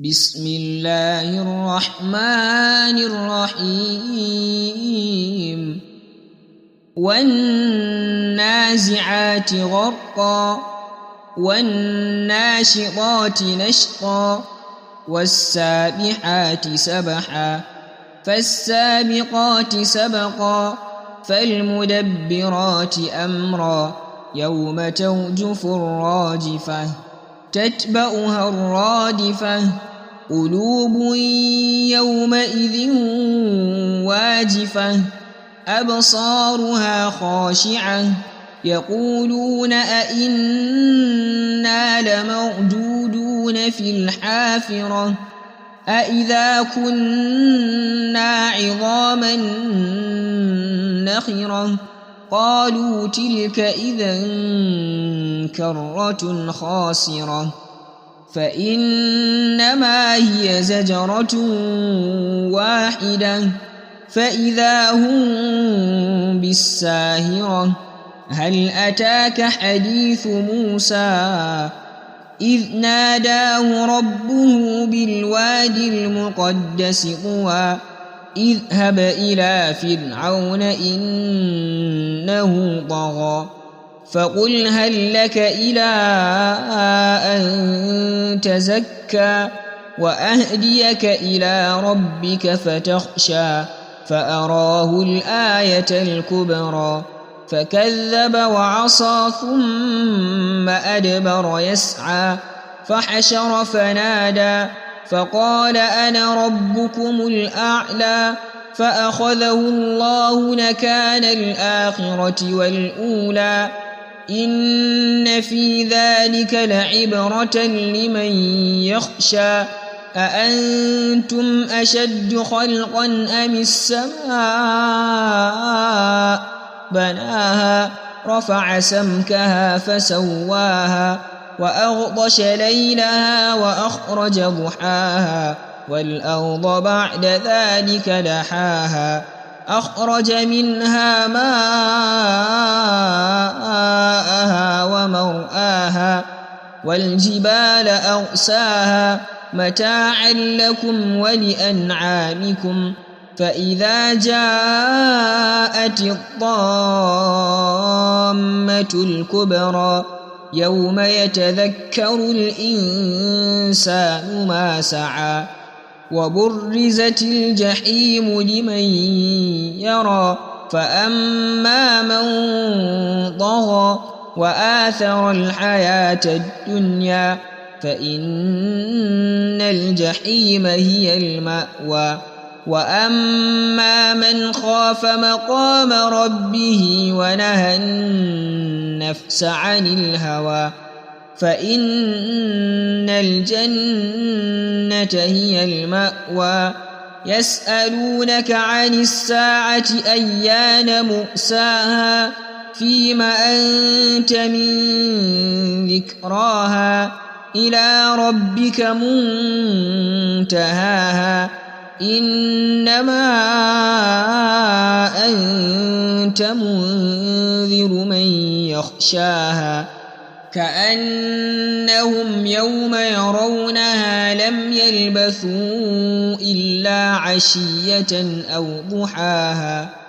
بسم الله الرحمن الرحيم والنازعات غرقا والناشطات نشطا والسابحات سبحا فالسابقات سبقا فالمدبرات أمرا يوم ترجف الراجفة تتبعها الرادفة قلوب يومئذ واجفة أبصارها خاشعة يقولون أئنا لمردودون في الحافرة أئذا كنا عظاما نخرة قالوا تلك إذا كرة خاسرة فإنما هي زجرة واحدة فإذا هم بالساهرة هل أتاك حديث موسى إذ ناداه ربه بالوادي المقدس طوى اذهب إلى فرعون إنه طغى فقل هل لك إلى أن تزكى وأهديك إلى ربك فتخشى فأراه الآية الكبرى فكذب وعصى ثم أدبر يسعى فحشر فنادى فقال أنا ربكم الأعلى فأخذه الله نكال الآخرة والأولى إن في ذلك لعبرة لمن يخشى أأنتم أشد خلقا أم السماء بناها رفع سمكها فسواها وأغطش ليلها وأخرج ضحاها والأرض بعد ذلك دحاها أخرج منها ماءها ومرآها والجبال أرساها متاعا لكم ولأنعامكم فإذا جاءت الطامة الكبرى يوم يتذكر الإنسان ما سعى وبرزت الجحيم لمن يرى فأما من طغى وآثر الحياة الدنيا فإن الجحيم هي المأوى وأما من خاف مقام ربه ونهى النفس عن الهوى فإن الجنة هي المأوى يسألونك عن الساعة أيان مرساها فيم أنت من ذكراها إلى ربك منتهاها إنما أنت منذر من يخشاها كأنهم يوم يرونها لم يلبثوا إلا عشية أو ضحاها